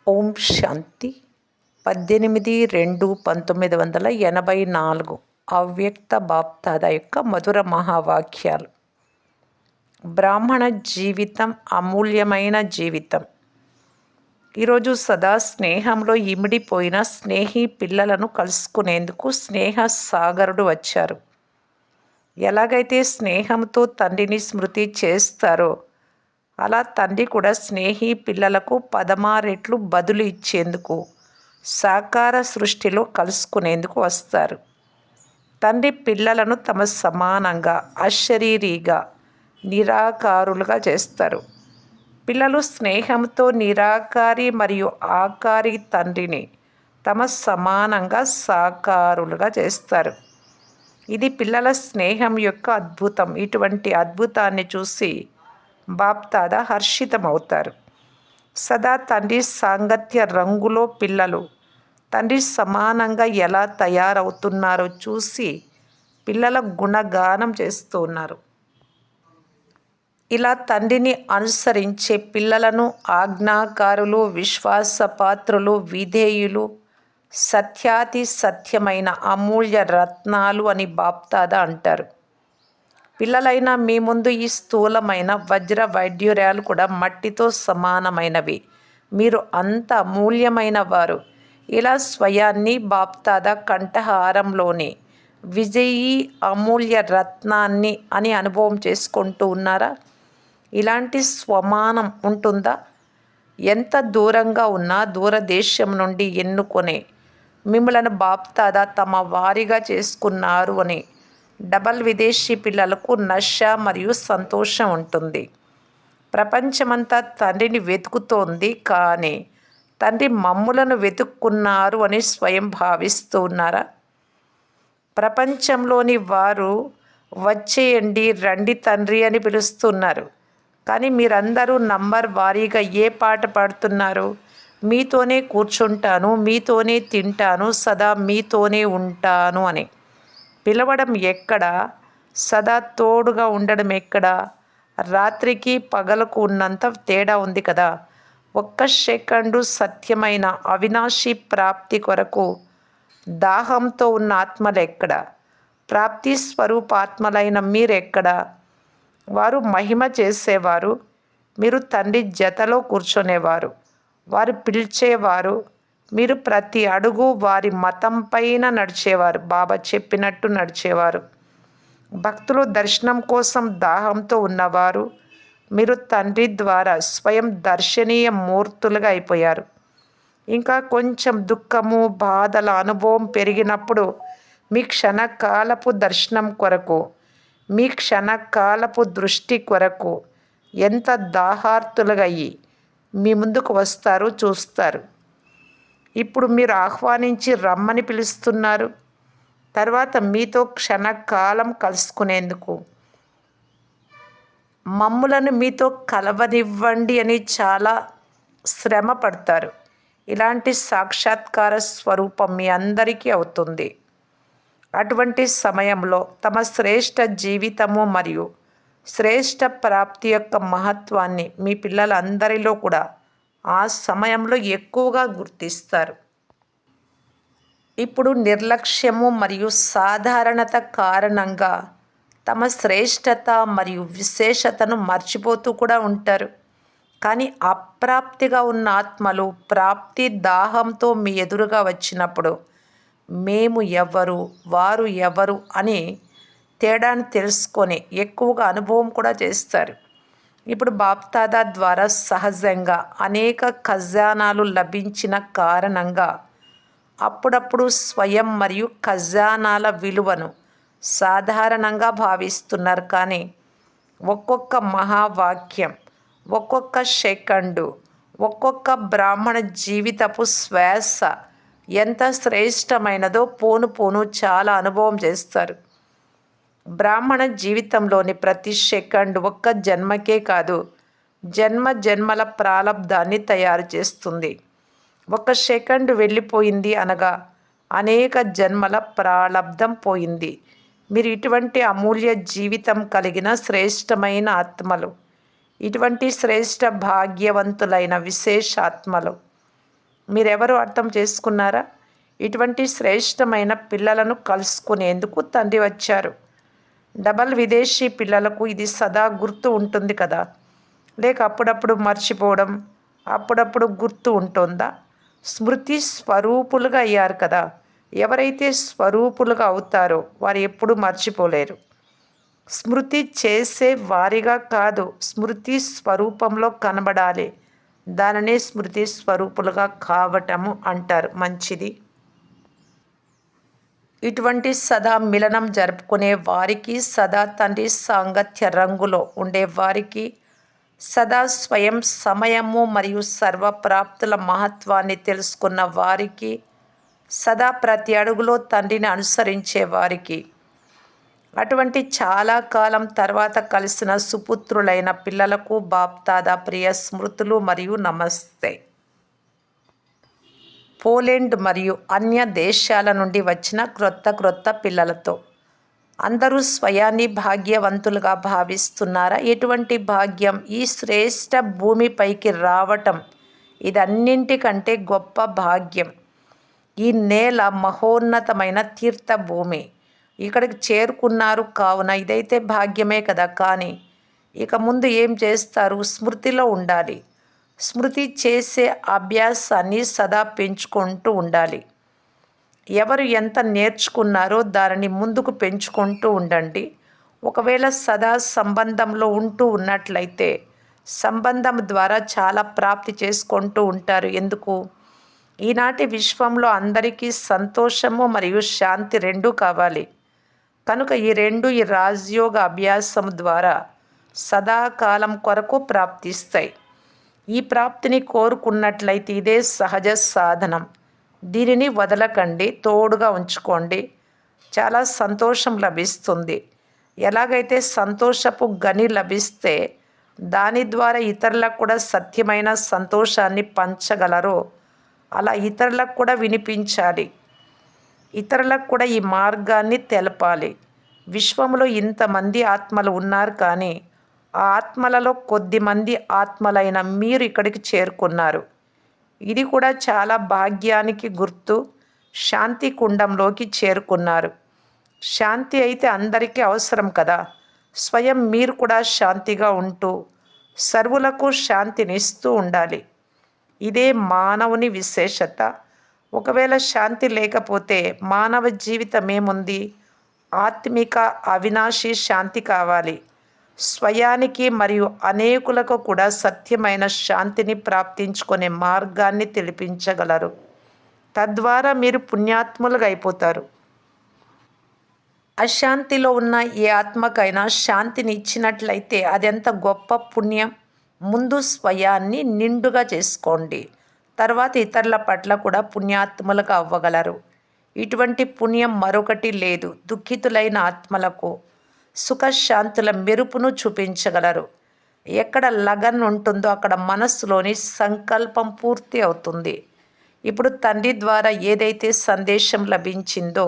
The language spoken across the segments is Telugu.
ఓం శాంతి 18/2/1984 అవ్యక్త బాప్దాద యొక్క మధుర మహావాక్యాలు. బ్రాహ్మణ జీవితం అమూల్యమైన జీవితం. ఈరోజు సదా స్నేహంలో ఇమిడిపోయిన స్నేహి పిల్లలను కలుసుకునేందుకు స్నేహ సాగరుడు వచ్చారు. ఎలాగైతే స్నేహంతో తండ్రిని స్మృతి చేస్తారో అలా తండ్రి కూడా స్నేహి పిల్లలకు 16 రెట్లు బదులు ఇచ్చేందుకు సాకార సృష్టిలో కలుసుకునేందుకు వస్తారు. తండ్రి పిల్లలను తమ సమానంగా అశరీరిగా నిరాకారులుగా చేస్తారు. పిల్లలు స్నేహంతో నిరాకారి మరియు ఆకారి తండ్రిని తమ సమానంగా సాకారులుగా చేస్తారు. ఇది పిల్లల స్నేహం యొక్క అద్భుతం. ఇటువంటి అద్భుతాన్ని చూసి బాప్దాద హర్షితమవుతారు. సదా తండ్రి సాంగత్య రంగులో పిల్లలు తండ్రి సమానంగా ఎలా తయారవుతున్నారో చూసి పిల్లల గుణగానం చేస్తూ ఉన్నారు. ఇలా తండ్రిని అనుసరించే పిల్లలను ఆజ్ఞాకారులు, విశ్వాసపాత్రులు, విధేయులు, సత్యాతి సత్యమైన అమూల్య రత్నాలు అని బాప్దాద అంటారు. పిల్లలైన మీ ముందు ఈ స్థూలమైన వజ్ర వైడ్యూర్యాలు కూడా మట్టితో సమానమైనవి. మీరు అంత అమూల్యమైన వారు. ఇలా స్వయాన్ని బాప్దాద కంఠహారంలోని విజయీ అమూల్య రత్నాన్ని అని అనుభవం చేసుకుంటూ ఉన్నారా? ఇలాంటి స్వమానం ఉంటుందా? ఎంత దూరంగా ఉన్నా దూరదేశం నుండి ఎన్నుకొనే మిమ్మలను బాప్దాద తమ వారిగా చేసుకున్నారు అని డబల్ విదేశీ పిల్లలకు నష మరియు సంతోషం ఉంటుంది. ప్రపంచమంతా తండ్రిని వెతుకుతోంది, కానీ తండ్రి మమ్ములను వెతుక్కున్నారు అని స్వయం భావిస్తూ ఉన్నారా? ప్రపంచంలోని వారు వచ్చేయండి, రండి తండ్రి అని పిలుస్తున్నారు. కానీ మీరందరూ నంబర్ వారీగా ఏ పాట పాడుతున్నారు? మీతోనే కూర్చుంటాను, మీతోనే తింటాను, సదా మీతోనే ఉంటాను అని పిలవడం ఎక్కడ? సదా తోడుగా ఉండడం ఎక్కడ? రాత్రికి పగలకు ఉన్నంత తేడా ఉంది కదా. ఒక్క సెకండు సత్యమైన అవినాశి ప్రాప్తి కొరకు దాహంతో ఉన్న ఆత్మలు ఎక్కడ? ప్రాప్తి స్వరూపాత్మలైన మీరెక్కడ? వారు మహిమ చేసేవారు, మీరు తండ్రి జతలో కూర్చునేవారు. వారు పిలిచేవారు, మీరు ప్రతి అడుగు వారి మతం పైన నడిచేవారు, బాబా చెప్పినట్టు నడిచేవారు. భక్తులు దర్శనం కోసం దాహంతో ఉన్నవారు, మీరు తండ్రి ద్వారా స్వయం దర్శనీయ మూర్తులుగా అయిపోయారు. ఇంకా కొంచెం దుఃఖము, బాధల అనుభవం పెరిగినప్పుడు మీ క్షణకాలపు దర్శనం కొరకు, మీ క్షణకాలపు దృష్టి కొరకు ఎంత దాహార్తులుగా అయ్యి మీ ముందుకు వస్తారు చూస్తారు. ఇప్పుడు మీరు ఆహ్వానించి రమ్మని పిలుస్తున్నారు. తర్వాత మీతో క్షణకాలం కలుసుకునేందుకు మమ్ములను మీతో కలవనివ్వండి అని చాలా శ్రమ పడతారు. ఇలాంటి సాక్షాత్కార స్వరూపం మీ అందరికీ అవుతుంది. అటువంటి సమయంలో తమ శ్రేష్ఠ జీవితము మరియు శ్రేష్ఠ ప్రాప్తి యొక్క మహత్వాన్ని మీ పిల్లలందరిలో కూడా ఆ సమయంలో ఎక్కువగా గుర్తిస్తారు. ఇప్పుడు నిర్లక్ష్యము మరియు సాధారణత కారణంగా తమ శ్రేష్టత మరియు విశేషతను మర్చిపోతూ కూడా ఉంటారు. కానీ అప్రాప్తిగా ఉన్న ఆత్మలు ప్రాప్తి దాహంతో మీ ఎదురుగా వచ్చినప్పుడు మేము ఎవరు, వారు ఎవరు అని తేడాను తెలుసుకొని ఎక్కువగా అనుభవం కూడా చేస్తారు. ఇప్పుడు బాప్దాదా ద్వారా సహజంగా అనేక ఖజానాలు లభించిన కారణంగా అప్పుడప్పుడు స్వయం మరియు ఖజానాల విలువను సాధారణంగా భావిస్తున్నారు. కానీ ఒక్కొక్క మహావాక్యం, ఒక్కొక్క సెకండు, ఒక్కొక్క బ్రాహ్మణ జీవితపు శ్వాస ఎంత శ్రేష్టమైనదో పోను పోను చాలా అనుభవం చేస్తారు. బ్రాహ్మణ జీవితంలోని ప్రతి సెకండ్ ఒక్క జన్మకే కాదు, జన్మ జన్మల ప్రాలబ్ధాన్ని తయారు చేస్తుంది. ఒక సెకండ్ వెళ్ళిపోయింది అనగా అనేక జన్మల ప్రాలబ్ధం పోయింది. మీరు ఇటువంటి అమూల్య జీవితం కలిగిన శ్రేష్టమైన ఆత్మలు, ఇటువంటి శ్రేష్ట భాగ్యవంతులైన విశేషాత్మలు. మీరెవరు అర్థం చేసుకున్నారా? ఇటువంటి శ్రేష్టమైన పిల్లలను కలుసుకునేందుకు తండ్రి వచ్చారు. డబల్ విదేశీ పిల్లలకు ఇది సదా గుర్తు ఉంటుంది కదా, లేక అప్పుడప్పుడు మర్చిపోవడం, అప్పుడప్పుడు గుర్తు ఉంటుందా? స్మృతి స్వరూపులుగా అయ్యారు కదా. ఎవరైతే స్వరూపులుగా అవుతారో వారు ఎప్పుడూ మర్చిపోలేరు. స్మృతి చేసే వారిగా కాదు, స్మృతి స్వరూపంలో కనబడాలి. దానినే స్మృతి స్వరూపులుగా కావటము అంటారు. మంచిది. ఇటువంటి సదా మిలనం జరుపుకునే వారికి, సదా తండ్రి సాంగత్య రంగులో ఉండే వారికి, సదా స్వయం సమయము మరియు సర్వప్రాప్తుల మహత్వాన్ని తెలుసుకున్న వారికి, సదా ప్రతి అడుగులో తండ్రిని అనుసరించే వారికి, అటువంటి చాలా కాలం తర్వాత కలిసిన సుపుత్రులైన పిల్లలకు బాప్దాదా ప్రియ స్మృతులు మరియు నమస్తే. పోలెండ్ మరియు అన్య దేశాల నుండి వచ్చిన క్రొత్త పిల్లలతో అందరూ స్వయాన్ని భాగ్యవంతులుగా భావిస్తున్నారా? ఎటువంటి భాగ్యం! ఈ శ్రేష్ఠ భూమిపైకి రావటం ఇదన్నింటికంటే గొప్ప భాగ్యం. ఈ నేల మహోన్నతమైన తీర్థభూమి. ఇక్కడికి చేరుకున్నారు కావున ఇదైతే భాగ్యమే కదా. కానీ ఇక ముందు ఏం చేస్తారు? స్మృతిలో ఉండాలి. స్మృతి చేసే అభ్యాసాన్ని సదా పెంచుకుంటూ ఉండాలి. ఎవరు ఎంత నేర్చుకున్నారో దానిని ముందుకు పెంచుకుంటూ ఉండండి. ఒకవేళ సదా సంబంధంలో ఉంటూ ఉన్నట్లయితే సంబంధం ద్వారా చాలా ప్రాప్తి చేసుకుంటూ ఉంటారు. ఎందుకు? ఈనాటి విశ్వంలో అందరికీ సంతోషము మరియు శాంతి రెండూ కావాలి. కనుక ఈ రాజయోగ అభ్యాసం ద్వారా సదాకాలం కొరకు ప్రాప్తిస్తాయి. ఈ ప్రాప్తిని కోరుకున్నట్లయితే ఇదే సహజ సాధనం. దీనిని వదలకండి, తోడుగా ఉంచుకోండి. చాలా సంతోషం లభిస్తుంది. ఎలాగైతే సంతోషపు గని లభిస్తే దాని ద్వారా ఇతరులకు కూడా సత్యమైన సంతోషాన్ని పంచగలరో అలా ఇతరులకు కూడా వినిపించాలి. ఇతరులకు కూడా ఈ మార్గాన్ని తెలపాలి. విశ్వంలో ఇంతమంది ఆత్మలు ఉన్నారు, కానీ ఆ ఆత్మలలో కొద్దిమంది ఆత్మలైన మీరు ఇక్కడికి చేరుకున్నారు. ఇది కూడా చాలా భాగ్యానికి గుర్తు. శాంతి కుండంలోకి చేరుకున్నారు. శాంతి అయితే అందరికీ అవసరం కదా. స్వయం మీరు కూడా శాంతిగా ఉంటూ సర్వులకు శాంతినిస్తూ ఉండాలి. ఇదే మానవుని విశేషత. ఒకవేళ శాంతి లేకపోతే మానవ జీవితం ఏముంది? ఆత్మిక అవినాశి శాంతి కావాలి. స్వయానికి మరియు అనేకులకు కూడా సత్యమైన శాంతిని ప్రాప్తించుకునే మార్గాన్ని తెలిపించగలరు. తద్వారా మీరు పుణ్యాత్ములుగా అయిపోతారు. అశాంతిలో ఉన్న ఏ ఆత్మకైనా శాంతిని ఇచ్చినట్లయితే అదెంత గొప్ప పుణ్యం. ముందు స్వయాన్ని నిండుగా చేసుకోండి, తర్వాత ఇతరుల పట్ల కూడా పుణ్యాత్ములుగా అవ్వగలరు. ఇటువంటి పుణ్యం మరొకటి లేదు. దుఃఖితులైన ఆత్మలకు సుఖశాంతుల మెరుపును చూపించగలరు. ఎక్కడ లగన్ ఉంటుందో అక్కడ మనస్సులోని సంకల్పం పూర్తి అవుతుంది. ఇప్పుడు తండ్రి ద్వారా ఏదైతే సందేశం లభించిందో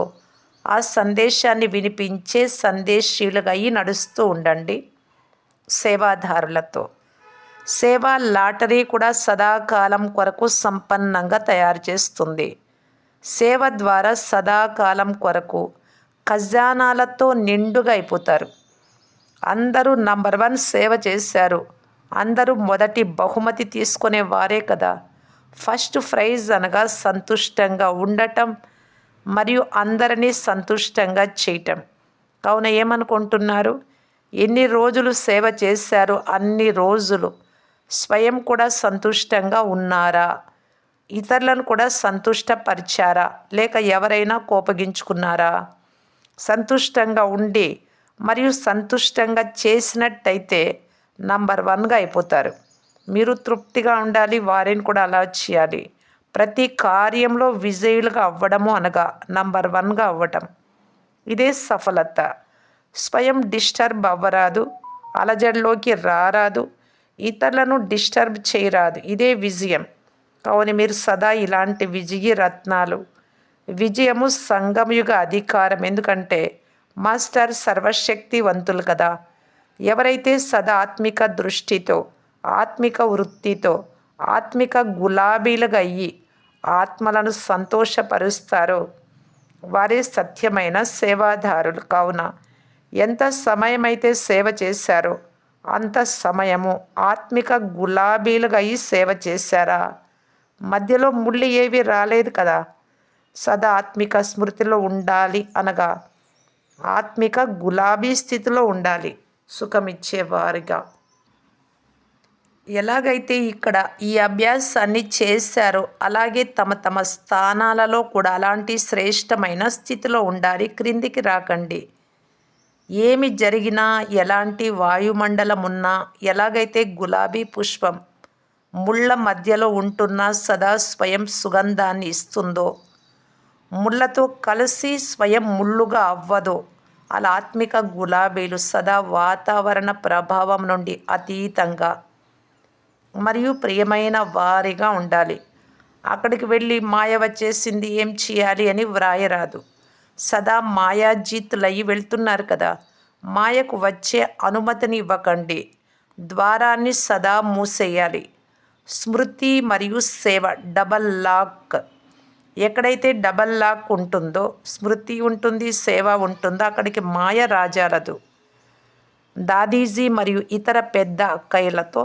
ఆ సందేశాన్ని వినిపించే సందేశీయులుగా అయి నడుస్తూ ఉండండి. సేవాదారులతో సేవా లాటరీ కూడా సదాకాలం కొరకు సంపన్నంగా తయారు చేస్తుంది. సేవ ద్వారా సదాకాలం కొరకు ఖజానాలతో నిండుగా అయిపోతారు. అందరూ నంబర్ 1 సేవ చేశారు. అందరూ మొదటి బహుమతి తీసుకునే వారే కదా. ఫస్ట్ ప్రైజ్ అనగా సంతుష్టంగా ఉండటం మరియు అందరినీ సంతుష్టంగా చేయటం. కావున ఏమనుకుంటున్నారు? ఎన్ని రోజులు సేవ చేశారో అన్ని రోజులు స్వయం కూడా సంతుష్టంగా ఉన్నారా? ఇతరులను కూడా సంతుష్టపరిచారా? లేక ఎవరైనా కోపగించుకున్నారా? సంతుష్టంగా ఉండి మరియు సంతుష్టంగా చేసినట్టయితే నంబర్ 1గా అయిపోతారు. మీరు తృప్తిగా ఉండాలి, వారిని కూడా అలా చేయాలి. ప్రతి కార్యంలో విజయులుగా అవ్వడము అనగా నంబర్ 1గా అవ్వటం. ఇదే సఫలత. స్వయం డిస్టర్బ్ అవ్వరాదు, అలజడిలోకి రారాదు, ఇతరులను డిస్టర్బ్ చేయరాదు. ఇదే విజయం. కావున మీరు సదా ఇలాంటి విజయ రత్నాలు. విజయము సంగమయుగ అధికారం. ఎందుకంటే మాస్టర్ సర్వశక్తివంతులు కదా. ఎవరైతే సదా ఆత్మిక దృష్టితో, ఆత్మిక వృత్తితో, ఆత్మిక గులాబీలుగా అయ్యి ఆత్మలను సంతోషపరుస్తారో వారే సత్యమైన సేవాదారులు. కావున ఎంత సమయమైతే సేవ చేశారో అంత సమయము ఆత్మిక గులాబీలుగా అయి సేవ చేశారా? మధ్యలో ముళ్ళు ఏవి రాలేదు కదా. సదా ఆత్మిక స్మృతిలో ఉండాలి అనగా ఆత్మిక గులాబీ స్థితిలో ఉండాలి, సుఖమిచ్చేవారిగా. ఎలాగైతే ఇక్కడ ఈ అభ్యాసాన్ని చేశారో అలాగే తమ తమ స్థానాలలో కూడా అలాంటి శ్రేష్టమైన స్థితిలో ఉండాలి. క్రిందికి రాకండి. ఏమి జరిగినా, ఎలాంటి వాయుమండలం ఉన్నా, ఎలాగైతే గులాబీ పుష్పం ముళ్ళ మధ్యలో ఉంటున్నా సదా స్వయం సుగంధాన్ని ఇస్తుందో, ముళ్ళతో కలిసి స్వయం ముళ్ళుగా అవ్వదో, అలా ఆత్మిక గులాబీలు సదా వాతావరణ ప్రభావం నుండి అతీతంగా మరియు ప్రియమైన వారిగా ఉండాలి. అక్కడికి వెళ్ళి మాయ వచ్చేసింది ఏం చేయాలి అని వ్రాయరాదు. సదా మాయాజీతులయ్యి వెళ్తున్నారు కదా. మాయకు వచ్చే అనుమతిని ఇవ్వకండి. ద్వారాన్ని సదా మూసేయాలి. స్మృతి మరియు సేవ డబల్ లాక్. ఎక్కడైతే డబల్ లాక్ ఉంటుందో, స్మృతి ఉంటుంది, సేవ ఉంటుందో అక్కడికి మాయ రాజాలదు. దాదీజీ మరియు ఇతర పెద్ద అక్కయ్యలతో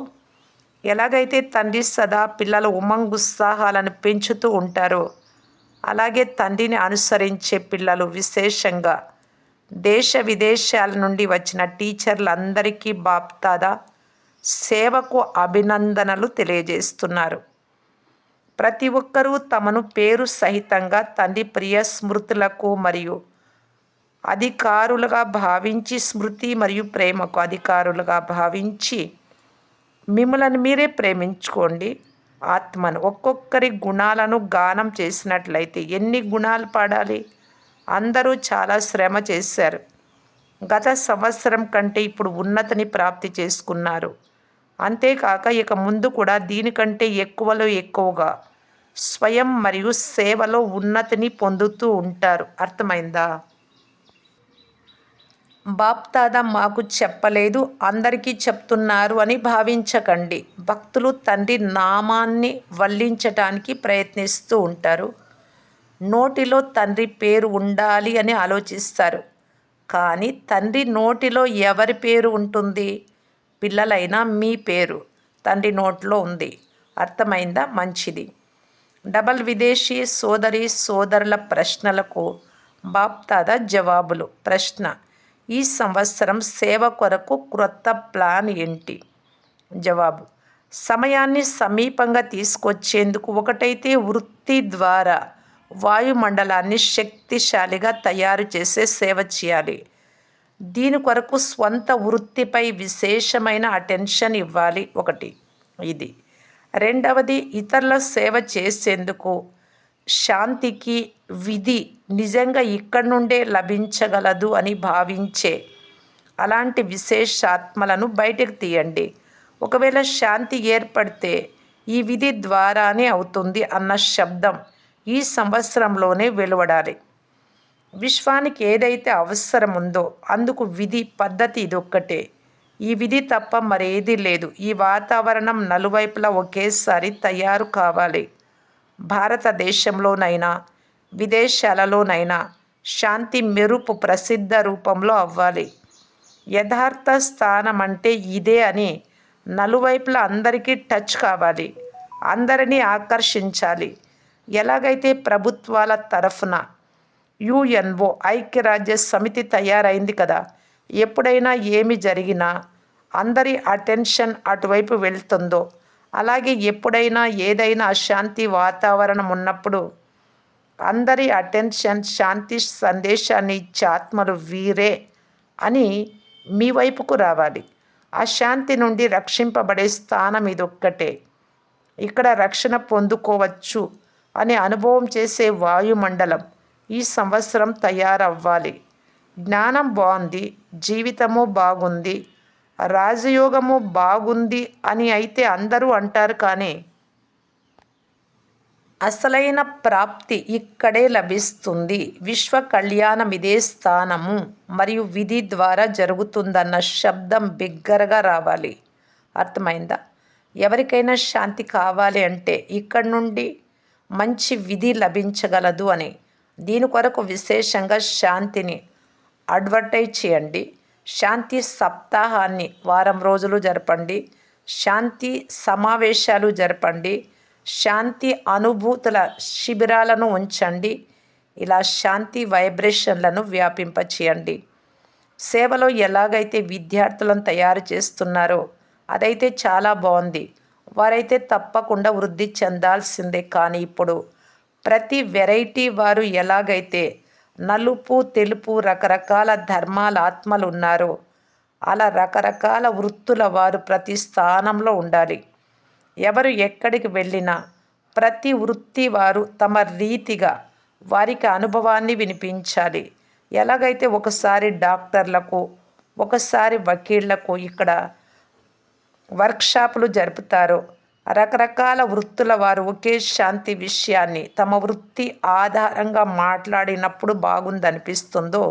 ఎలాగైతే తండ్రి సదా పిల్లల ఉత్సాహాలను పెంచుతూ ఉంటారో అలాగే తండ్రిని అనుసరించే పిల్లలు, విశేషంగా దేశ విదేశాల నుండి వచ్చిన టీచర్లందరికీ బాప్దాదా సేవకు అభినందనలు తెలియజేస్తున్నారు. ప్రతి ఒక్కరూ తమను పేరు సహితంగా తండ్రి ప్రియ స్మృతులకు మరియు అధికారులుగా భావించి, స్మృతి మరియు ప్రేమకు అధికారులుగా భావించి మిమ్మల్ని మీరే ప్రేమించుకోండి. ఆత్మను ఒక్కొక్కరి గుణాలను గానం చేసినట్లయితే ఎన్ని గుణాలు పాడాలి? అందరూ చాలా శ్రమ చేశారు. గత సంవత్సరం కంటే ఇప్పుడు ఉన్నతిని ప్రాప్తి చేసుకున్నారు. అంతేకాక ఇక ముందు కూడా దీనికంటే ఎక్కువలో ఎక్కువగా స్వయం మరియు సేవలో ఉన్నతిని పొందుతూ ఉంటారు. అర్థమైందా? బాప్దాదా మాకు చెప్పలేదు, అందరికీ చెప్తున్నారు అని భావించకండి. భక్తులు తండ్రి నామాన్ని వల్లించటానికి ప్రయత్నిస్తూ ఉంటారు. నోటిలో తండ్రి పేరు ఉండాలి అని ఆలోచిస్తారు. కానీ తండ్రి నోటిలో ఎవరి పేరు ఉంటుంది? పిల్లలైనా మీ పేరు తండ్రి నోట్లో ఉంది. అర్థమైందా? మంచిది. డబల్ విదేశీ సోదరి సోదరుల ప్రశ్నలకు బాప్దాదా జవాబులు. ప్రశ్న: ఈ సంవత్సరం సేవ కొరకు క్రొత్త ప్లాన్ ఏంటి? జవాబు: సమయాన్ని సమీపంగా తీసుకొచ్చేందుకు ఒకటైతే వృత్తి ద్వారా వాయుమండలాన్ని శక్తిశాలిగా తయారు చేసే సేవ చేయాలి. దీని కొరకు స్వంత వృత్తిపై విశేషమైన అటెన్షన్ ఇవ్వాలి. ఒకటి ఇది. రెండవది, ఇతరుల సేవ చేసేందుకు శాంతికి విధి నిజంగా ఇక్కడి నుండే లభించగలదు అని భావించే అలాంటి విశేషాత్మలను బయటకు తీయండి. ఒకవేళ శాంతి ఏర్పడితే ఈ విధి ద్వారానే అవుతుంది అన్న శబ్దం ఈ సంవత్సరంలోనే వెలువడాలి. విశ్వానికి ఏదైతే అవసరం ఉందో అందుకు విధి పద్ధతి ఇదొక్కటే. ఈ విధి తప్ప మరేదీ లేదు. ఈ వాతావరణం నలువైపులా ఒకేసారి తయారు కావాలి. భారతదేశంలోనైనా విదేశాలలోనైనా శాంతి మెరుపు ప్రసిద్ధ రూపంలో అవ్వాలి. యథార్థ స్థానం అంటే ఇదే అని నలువైపులా అందరికీ టచ్ కావాలి. అందరినీ ఆకర్షించాలి. ఎలాగైతే ప్రభుత్వాల తరఫున యుఎన్ఓ ఐక్యరాజ్య సమితి తయారైంది కదా. ఎప్పుడైనా ఏమి జరిగినా అందరి అటెన్షన్ అటువైపు వెళ్తుందో అలాగే ఎప్పుడైనా ఏదైనా అశాంతి వాతావరణం ఉన్నప్పుడు అందరి అటెన్షన్ శాంతి సందేశాన్ని ఇచ్చే ఆత్మలు వీరే అని మీ వైపుకు రావాలి. అశాంతి నుండి రక్షింపబడే స్థానం ఇదొక్కటే. ఇక్కడ రక్షణ పొందుకోవచ్చు అనే అనుభవం చేసే వాయుమండలం ఈ సంవత్సరం తయారవ్వాలి. జ్ఞానం బాగుంది, జీవితము బాగుంది, రాజయోగము బాగుంది అని అయితే అందరూ అంటారు. కానీ అసలైన ప్రాప్తి ఇక్కడే లభిస్తుంది. విశ్వ కళ్యాణం ఇదే స్థానము మరియు విధి ద్వారా జరుగుతుందన్న శబ్దం బిగ్గరగా రావాలి. అర్థమైందా? ఎవరికైనా శాంతి కావాలి అంటే ఇక్కడి నుండి మంచి విధి లభించగలదు అని. దీని కొరకు విశేషంగా శాంతిని అడ్వర్టైజ్ చేయండి. శాంతి సప్తాహాన్ని వారం రోజులు జరపండి. శాంతి సమావేశాలు జరపండి. శాంతి అనుభూతుల శిబిరాలను ఉంచండి. ఇలా శాంతి వైబ్రేషన్లను వ్యాపింపచేయండి. సేవలో ఎలాగైతే విద్యార్థులను తయారు చేస్తున్నారో అదైతే చాలా బాగుంది. వారైతే తప్పకుండా వృద్ధి చెందాల్సిందే. కానీ ఇప్పుడు ప్రతి వెరైటీ వారు ఎలాగైతే నలుపు తెలుపు రకరకాల ధర్మాల ఆత్మలు ఉన్నారో అలా రకరకాల వృత్తుల వారు ప్రతి స్థానంలో ఉండాలి. ఎవరు ఎక్కడికి వెళ్ళినా ప్రతి వృత్తి వారు తమ రీతిగా వారికి అనుభవాన్ని వినిపించాలి. ఎలాగైతే ఒకసారి డాక్టర్లకు, ఒకసారి వకీళ్లకు ఇక్కడ వర్క్షాపులు జరుపుతారో, రకరకాల వృత్తుల వారు ఒకే శాంతి విషయాన్ని తమ వృత్తి ఆధారంగా మాట్లాడినప్పుడు బాగుందనిపిస్తుందో,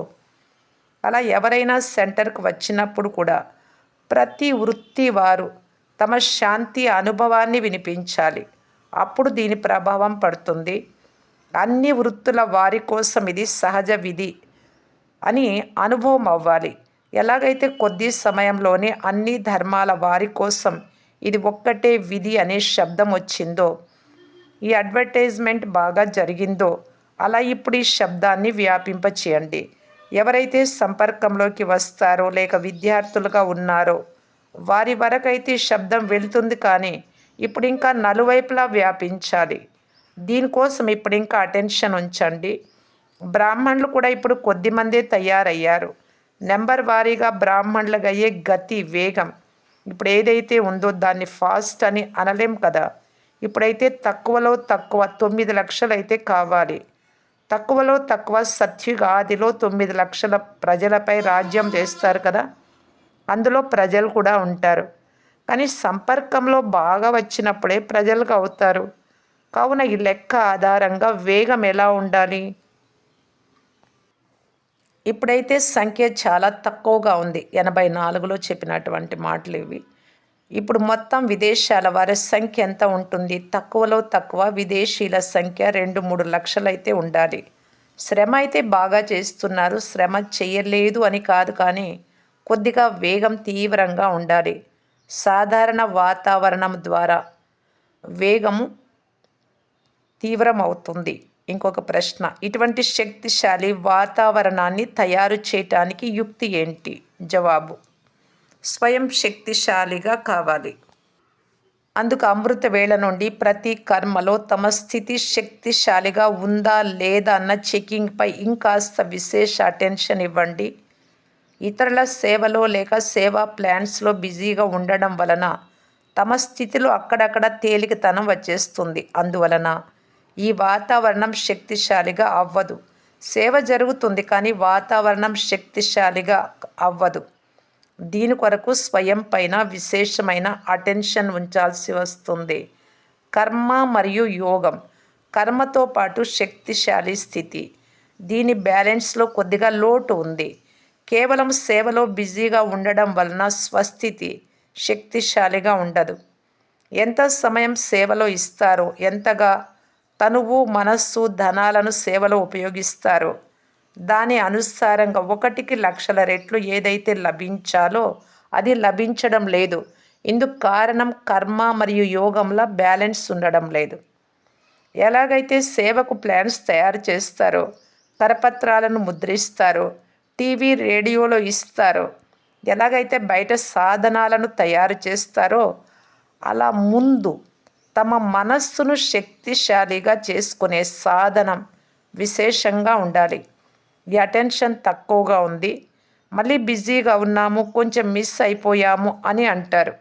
అలా ఎవరైనా సెంటర్కి వచ్చినప్పుడు కూడా ప్రతి వృత్తి వారు తమ శాంతి అనుభవాన్ని వినిపించాలి. అప్పుడు దీని ప్రభావం పడుతుంది. అన్ని వృత్తుల వారి కోసం ఇది సహజ విధి అని అనుభవం అవ్వాలి. ఎలాగైతే కొద్ది సమయంలోనే అన్ని ధర్మాల వారి కోసం ఇది ఒక్కటే విధి అనే శబ్దం వచ్చిందో, ఈ అడ్వర్టైజ్మెంట్ బాగా జరిగిందో, అలా ఇప్పుడు ఈ శబ్దాన్ని వ్యాపింపచేయండి. ఎవరైతే సంపర్కంలోకి వస్తారో లేక విద్యార్థులుగా ఉన్నారో వారి వరకైతే ఈ శబ్దం వెళుతుంది. కానీ ఇప్పుడు ఇంకా నలువైపులా వ్యాపించాలి. దీనికోసం ఇప్పుడు ఇంకా అటెన్షన్ ఉంచండి. బ్రాహ్మణులు కూడా ఇప్పుడు కొద్దిమందే తయారయ్యారు. నెంబర్ వారీగా బ్రాహ్మణులకు అయ్యే గతి వేగం ఇప్పుడు ఏదైతే ఉందో దాన్ని ఫాస్ట్ అని అనలేం కదా. ఇప్పుడైతే తక్కువలో తక్కువ 9 లక్షలు అయితే కావాలి. తక్కువలో తక్కువ సత్యుగ ఆదిలో 9 లక్షల ప్రజలపై రాజ్యం చేస్తారు కదా, అందులో ప్రజలు కూడా ఉంటారు. కానీ సంపర్కంలో బాగా వచ్చినప్పుడే ప్రజలకు అవుతారు. కావున ఈ లెక్క ఆధారంగా వేగం ఎలా ఉండాలి? ఇప్పుడైతే సంఖ్య చాలా తక్కువగా ఉంది. 84లో చెప్పినటువంటి మాటలు ఇవి. ఇప్పుడు మొత్తం విదేశాల వారి సంఖ్య ఎంత ఉంటుంది? తక్కువలో తక్కువ విదేశీయుల సంఖ్య 2-3 లక్షలైతే ఉండాలి. శ్రమ అయితే బాగా చేస్తున్నారు. శ్రమ చేయలేదు అని కాదు, కానీ కొద్దిగా వేగం తీవ్రంగా ఉండాలి. సాధారణ వాతావరణం ద్వారా వేగము తీవ్రమవుతుంది. ఇంకొక ప్రశ్న, ఇటువంటి శక్తిశాలి వాతావరణాన్ని తయారు చేయటానికి యుక్తి ఏంటి? జవాబు, స్వయం శక్తిశాలిగా కావాలి. అందుకు అమృత వేళ నుండి ప్రతి కర్మలో తమ స్థితి శక్తిశాలిగా ఉందా లేదా అన్న చెకింగ్పై ఇంకాస్త విశేష అటెన్షన్ ఇవ్వండి. ఇతరుల సేవలో లేక సేవా ప్లాన్స్లో బిజీగా ఉండడం వలన తమ స్థితిలో అక్కడక్కడ తేలికతనం వచ్చేస్తుంది. అందువలన ఈ వాతావరణం శక్తిశాలిగా అవ్వదు. సేవ జరుగుతుంది కానీ వాతావరణం శక్తిశాలిగా అవ్వదు. దీని కొరకు స్వయం పైన విశేషమైన అటెన్షన్ ఉంచాల్సి వస్తుంది. కర్మ మరియు యోగం, కర్మతో పాటు శక్తిశాలి స్థితి, దీని బ్యాలెన్స్లో కొద్దిగా లోటు ఉంది. కేవలం సేవలో బిజీగా ఉండడం వలన స్వస్థితి శక్తిశాలిగా ఉండదు. ఎంత సమయం సేవలో ఇస్తారో, ఎంతగా తనువు మనస్సు ధనాలను సేవలో ఉపయోగిస్తారో దాని అనుసారంగా 1కి లక్షల రెట్లు ఏదైతే లభించాలో అది లభించడం లేదు. ఇందుకు కారణం కర్మ మరియు యోగంలో బ్యాలెన్స్ ఉండడం లేదు. ఎలాగైతే సేవకు ప్లాన్స్ తయారు చేస్తారో, కరపత్రాలను ముద్రిస్తారో, టీవీ రేడియోలో ఇస్తారో, ఎలాగైతే బయట సాధనాలను తయారు చేస్తారో అలా ముందు తమ మనస్సును శక్తిశాలిగా చేసుకునే సాధనం విశేషంగా ఉండాలి. ఈ అటెన్షన్ తక్కువగా ఉంది, మళ్ళీ బిజీగా ఉన్నాము, కొంచెం మిస్ అయిపోయాము అని అంటారు.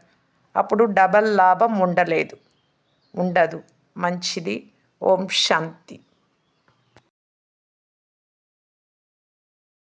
అప్పుడు డబల్ లాభం ఉండదు. మంచిది. ఓం శాంతి.